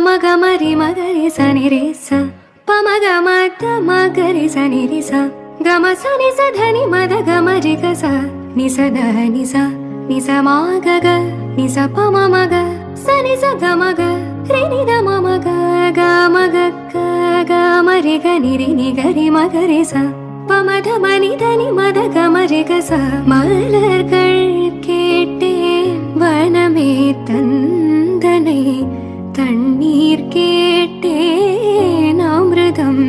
மகமரி மகரி சனி ரே ச பமக மத மகரி சனி ரி ச கம சனி ச தனி மத கமரி க ச நி ச த நி ச நி ச மா க க நி ச ப ம ம க சனி ச க ம க ரி நி த ம ம க க ம க க க ம ரி க நி ரி நி க ரி ம க ரி ச பமத மணி தனி மத கமரி க ச மலர்கள் கேட்டேன் வனமே தந்தனை தண்ணீர் கேட்டேன் அமிர்தம்